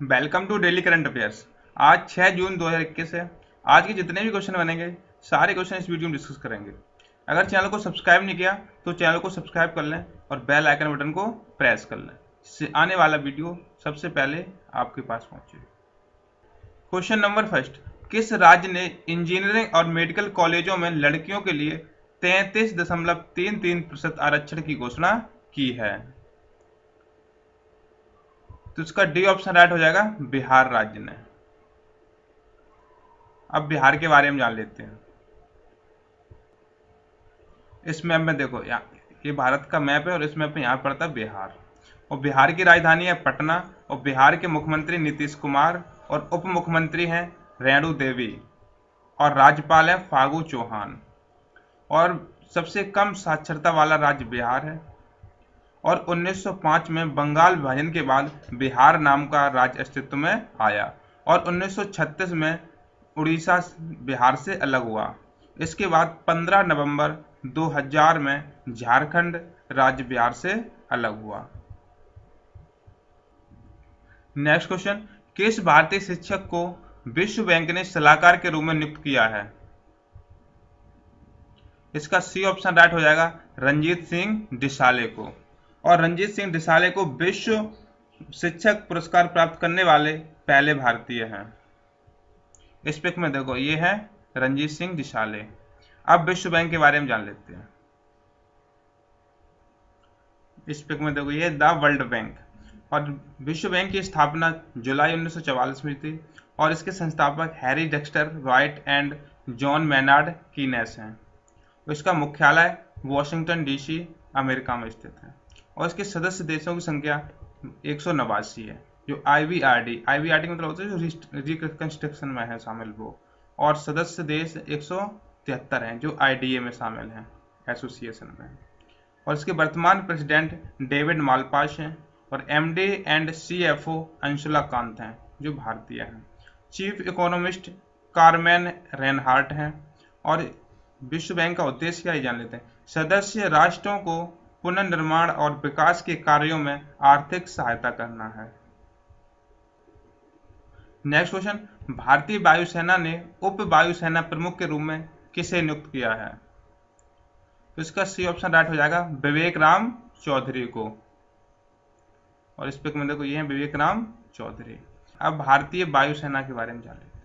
Welcome to daily current affairs. आज 6 जून 2021 है। आज के जितने भी क्वेश्चन बनेंगे सारे क्वेश्चन इस वीडियो में डिस्कस करेंगे। अगर चैनल को सब्सक्राइब नहीं किया तो चैनल को सब्सक्राइब कर लें और बेल आइकन बटन को प्रेस कर लें, इससे आने वाला वीडियो सबसे पहले आपके पास पहुंचे। क्वेश्चन नंबर फर्स्ट, किस राज्य ने इंजीनियरिंग और मेडिकल कॉलेजों में लड़कियों के लिए 33.33% आरक्षण की घोषणा की है? तो इसका डी ऑप्शन राइट हो जाएगा, बिहार राज्य ने। अब बिहार के बारे में जान लेते हैं। इस मैप में देखो, ये भारत का मैप है और इस मैप में यहाँ पड़ता है बिहार। और बिहार की राजधानी है पटना। और बिहार के मुख्यमंत्री नीतीश कुमार और उप मुख्यमंत्री हैं रेणु देवी और राज्यपाल है फागू चौहान। और सबसे कम साक्षरता वाला राज्य बिहार है। और 1905 में बंगाल विभाजन के बाद बिहार नाम का राज्य अस्तित्व में आया और 1936 में उड़ीसा बिहार से अलग हुआ। इसके बाद 15 नवंबर 2000 में झारखंड राज्य बिहार से अलग हुआ। नेक्स्ट क्वेश्चन, किस भारतीय शिक्षक को विश्व बैंक ने सलाहकार के रूप में नियुक्त किया है? इसका सी ऑप्शन राइट हो जाएगा, रंजीत सिंह डिसाले को। और रंजीत सिंह डिसाले को विश्व शिक्षक पुरस्कार प्राप्त करने वाले पहले भारतीय हैं। इस पिक में देखो, ये है रंजीत सिंह डिसाले। अब विश्व बैंक के बारे में जान लेते हैं। इस पिक में देखो, ये द वर्ल्ड बैंक। और विश्व बैंक की स्थापना जुलाई 1944 में थी और इसके संस्थापक Harry Dexter white and John Maynard kinase हैं। इसका मुख्यालय वॉशिंगटन डीसी अमेरिका में स्थित है और इसके सदस्य देशों की संख्या 189 है। जो आईवीआरडी मतलब होता है जो रिकंस्ट्रक्शन में है शामिल वो, और सदस्य देश 173 हैं जो आईडीए में शामिल हैं, एसोसिएशन में। और इसके वर्तमान प्रेसिडेंट डेविड मालपास हैं और MD and CFO Anshula Kant हैं जो भारतीय हैं। चीफ इकोनॉमिस्ट कार्मेन रेनहार्ट हैं। और विश्व बैंक का उद्देश्य क्या, जान लेते हैं। सदस्य राष्ट्रों को पुनर्निर्माण और विकास के कार्यों में आर्थिक सहायता करना है। नेक्स्ट क्वेश्चन, भारतीय वायुसेना ने उप वायुसेना प्रमुख के रूप में किसे नियुक्त किया है? तो इसका सी ऑप्शन राइट हो जाएगा, विवेक राम चौधरी को। और इस पिक में देखो, ये है विवेक राम चौधरी। अब भारतीय वायुसेना के बारे में जान लेते हैं।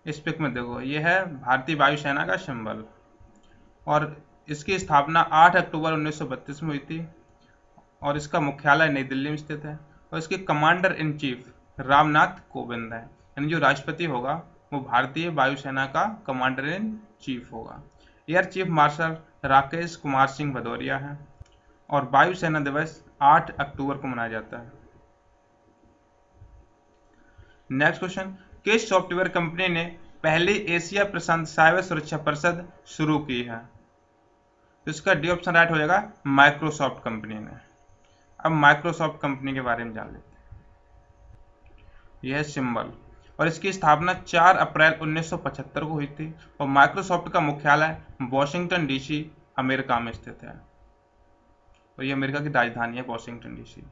इस पिक में देखो, ये है भारतीय वायुसेना का सिंबल और इसकी स्थापना 8 अक्टूबर 1932 में हुई थी और इसका मुख्यालय नई दिल्ली में स्थित है। और इसके commander in chief Ramnath Kovind है, यानी जो राष्ट्रपति होगा वो भारतीय वायुसेना का कमांडर इन चीफ होगा। Air chief marshal Rakesh Kumar Singh Bhadauria है और वायुसेना दिवस 8 अक्टूबर को मनाया जाता है। नेक्स्ट क्वेश्चन, किस सॉफ्टवेयर कंपनी ने पहली एशिया प्रशांत साइबर सुरक्षा परिषद शुरू की है? तो इसका डी ऑप्शन राइट हो जाएगा, माइक्रोसॉफ्ट कंपनी ने। अब माइक्रोसॉफ्ट कंपनी के बारे में जान लेते हैं। यह है सिंबल और इसकी स्थापना 4 अप्रैल 1975 को हुई थी और माइक्रोसॉफ्ट का मुख्यालय वॉशिंगटन डीसी अमेरिका में स्थित है और ये अमेरिका की राजधानी है वॉशिंगटन डीसी।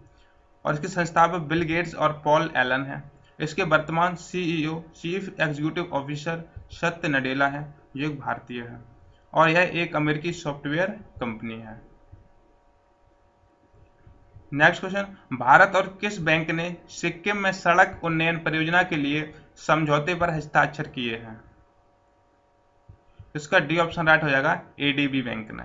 और इसके संस्थापक बिल गेट्स और पॉल एलन हैं। इसके वर्तमान सीईओ चीफ एग्जीक्यूटिव ऑफिसर सत्य नडेला है जो एक भारतीय है और यह एक अमेरिकी सॉफ्टवेयर कंपनी है। नेक्स्ट क्वेश्चन, भारत और किस बैंक ने सिक्किम में सड़क उन्नयन परियोजना के लिए समझौते पर हस्ताक्षर किए हैं? इसका डी ऑप्शन राइट हो जाएगा, एडीबी बैंक ने।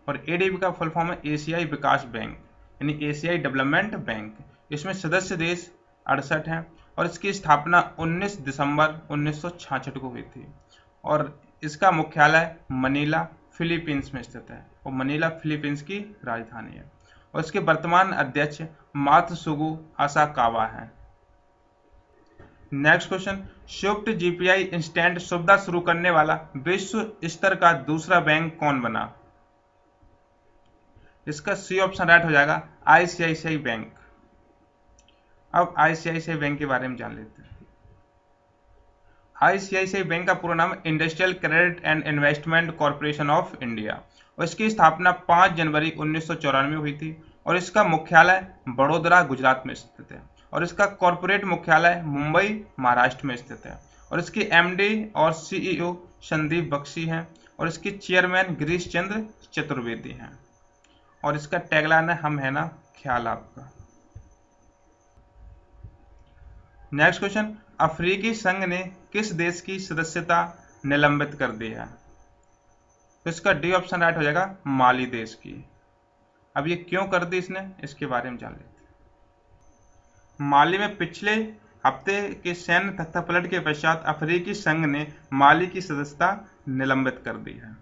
और एडीबी का फुल फॉर्म है एशियाई विकास बैंक, यानी एशियाई डेवलपमेंट बैंक। इसमें सदस्य देश 68 हैं और इसकी स्थापना 19 दिसंबर 1966 को हुई थी और इसका मुख्यालय मनीला फिलीपींस में स्थित है और मनीला फिलीपींस की राजधानी है। और इसके वर्तमान अध्यक्ष मात्सुगु असाकावा हैं। Next question, Swift GPI instant सुविधा शुरू करने वाला विश्व स्तर का दूसरा बैंक कौन बना? इसका सी ऑप्शन राइट हो जाएगा, आईसीआईसीआई बैंक। अब आईसीआईसीआई बैंक के बारे में जान लेते हैं। आईसीआईसीआई बैंक का पूरा नाम industrial credit and investment corporation of India और इसकी स्थापना 5 जनवरी 1994 में हुई थी और इसका मुख्यालय बड़ोदरा गुजरात में स्थित है और इसका कॉरपोरेट मुख्यालय मुंबई महाराष्ट्र में स्थित है और इसकी एमडी और सीईओ संदीप बख्शी हैं और इसके चेयरमैन गिरीश चंद्र चतुर्वेदी हैं और इसका टैगलाइन है हम है ना ख्याल आपका। नेक्स्ट क्वेश्चन, अफ्रीकी संघ ने किस देश की सदस्यता निलंबित कर दी है? तो इसका डी ऑप्शन राइट हो जाएगा माली देश की। अब ये क्यों कर दी इसने, इसके बारे में जान लेते हैं। माली में पिछले हफ्ते के सैन्य तख्तापलट के पश्चात अफ्रीकी संघ ने माली की सदस्यता निलंबित कर दी है।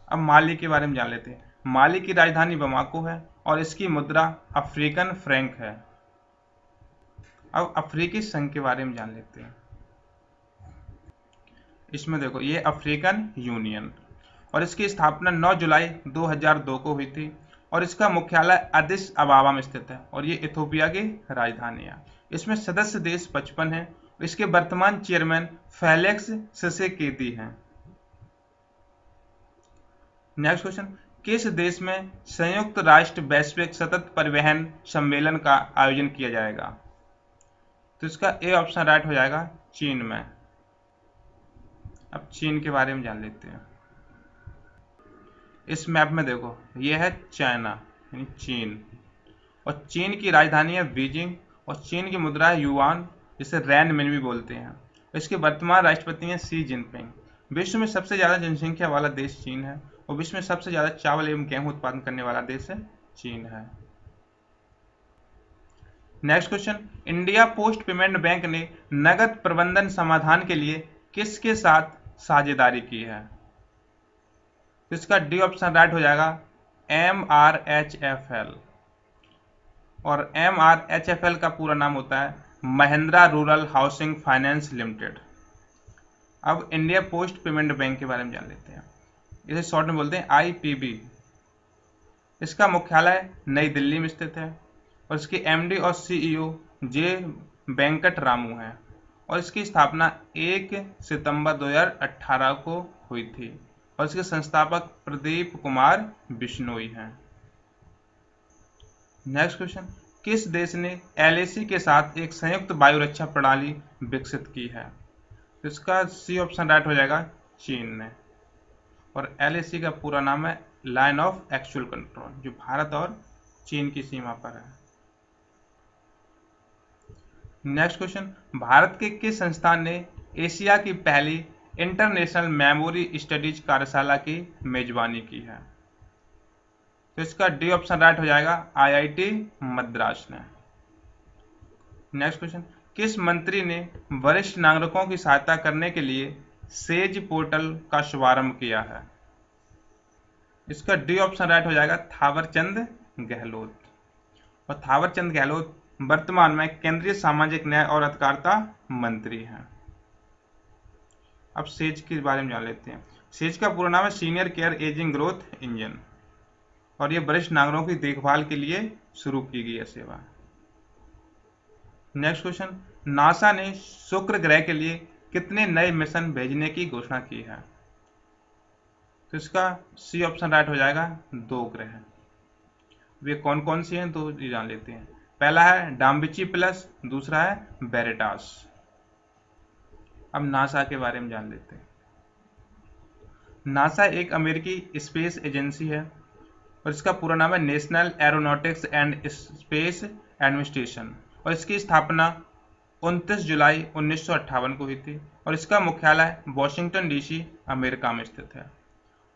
अब माली के बारे में जान लेते हैं। माली की राजधानी बमाको है और इसकी मुद्रा अफ्रीकन फ्रैंक है। अब अफ्रीकी संघ के बारे में जान लेते हैं। इसमें देखो ये अफ्रीकन यूनियन और इसकी स्थापना 9 जुलाई 2002 को हुई थी और इसका मुख्यालय अदिस अबाबा में स्थित है और ये इथोपिया की राजधानी है। इसमें सदस्य देश 55 हैं। इसके वर्तमान चेयरमैन फेलिक्स त्शिसेकेदी हैं। नेक्स्ट क्वेश्चन, किस देश में संयुक्त राष्ट्र वैश्विक सतत परिवहन सम्मेलन का आयोजन किया जाएगा? तो इसका ए ऑप्शन राइट हो जाएगा चीन में। अब चीन के बारे में जान लेते हैं। इस मैप में देखो ये है चाइना यानी चीन और चीन की राजधानी है बीजिंग और चीन की मुद्रा है युआन, जिसे रैनमिन भी बोलते हैं। इसके वर्तमान राष्ट्रपति हैं शी जिनपिंग। विश्व में सबसे ज्यादा जनसंख्या वाला देश चीन है और विश्व में सबसे ज्यादा चावल एवं गेहूं उत्पादन करने वाला देश है चीन है। Next question, India post payment bank ने नगद प्रबंधन समाधान के लिए किसके साथ साझेदारी की है? तो इसका डी ऑप्शन राइट हो जाएगा MRHFL और MRHFL का पूरा नाम होता है Mahindra rural housing finance limited. अब इंडिया पोस्ट पेमेंट बैंक के बारे में जान लेते हैं। इसे शॉर्ट में बोलते हैं IPB। इसका मुख्यालय नई दिल्ली में स्थित है और इसकी एमडी और सीईओ जे वेंकट रामू हैं और इसकी स्थापना 1 सितंबर 2018 को हुई थी और इसके संस्थापक प्रदीप कुमार बिश्नोई हैं। नेक्स्ट क्वेश्चन, किस देश ने LAC के साथ एक संयुक्त वायु रक्षा प्रणाली विकसित की है? तो इसका सी ऑप्शन राइट हो जाएगा चीन ने और LAC का पूरा नाम है लाइन ऑफ एक्चुअल कंट्रोल, जो भारत और चीन की सीमा पर है। नेक्स्ट क्वेश्चन, भारत के किस संस्थान ने एशिया की पहली इंटरनेशनल मेमोरी स्टडीज कार्यशाला की मेजबानी की है? तो इसका डी ऑप्शन राइट हो जाएगा IIT मद्रास ने। नेक्स्ट क्वेश्चन, किस मंत्री ने वरिष्ठ नागरिकों की सहायता करने के लिए सेज पोर्टल का शुभारंभ किया है? इसका डी ऑप्शन राइट हो जाएगा थावरचंद गहलोत और थावरचंद गहलोत वर्तमान में केंद्रीय सामाजिक न्याय और अधिकारिता मंत्री हैं। अब सेज के बारे में जान लेते हैं। सेज का पूरा नाम है senior care ageing growth engine और ये वरिष्ठ नागरिकों की देखभाल के लिए शुरू की गई है सेवा। नेक्स्ट क्वेश्चन, नासा ने शुक्र ग्रह के लिए कितने नए मिशन भेजने की घोषणा की है? तो इसका सी ऑप्शन राइट हो जाएगा 2 ग्रह। वे कौन कौन से हैं तो ये जान लेते हैं। पहला है डाम्बिची प्लस, दूसरा है वेरिटास। अब नासा के बारे में जान लेते हैं। नासा एक अमेरिकी स्पेस एजेंसी है और इसका पूरा नाम है national aeronautics and space administration और इसकी स्थापना 29 जुलाई 1958 को हुई थी और इसका मुख्यालय वॉशिंगटन DC अमेरिका में स्थित है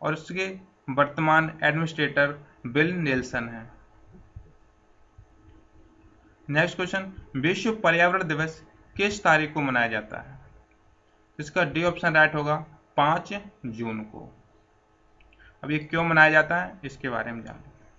और इसके वर्तमान एडमिनिस्ट्रेटर बिल नेल्सन हैं। नेक्स्ट क्वेश्चन, विश्व पर्यावरण दिवस किस तारीख को मनाया जाता है? इसका डी ऑप्शन राइट होगा 5 जून को। अब ये क्यों मनाया जाता है इसके बारे में जान लेते हैं।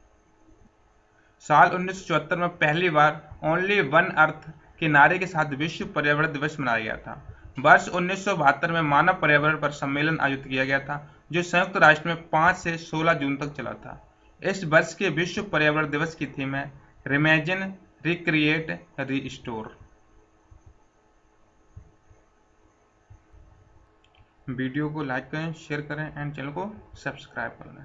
साल 1974 में पहली बार ओनली वन अर्थ के नारे के साथ विश्व पर्यावरण दिवस मनाया गया था। वर्ष 1972 में मानव पर्यावरण पर सम्मेलन आयोजित किया गया था जो संयुक्त राष्ट्र में 5 से 16 जून तक चला था। इस वर्ष के विश्व पर्यावरण दिवस की थीम है रिमेजिन, रिक्रिएट, रीस्टोर। वीडियो को लाइक करें, शेयर करें एंड चैनल को सब्सक्राइब करें।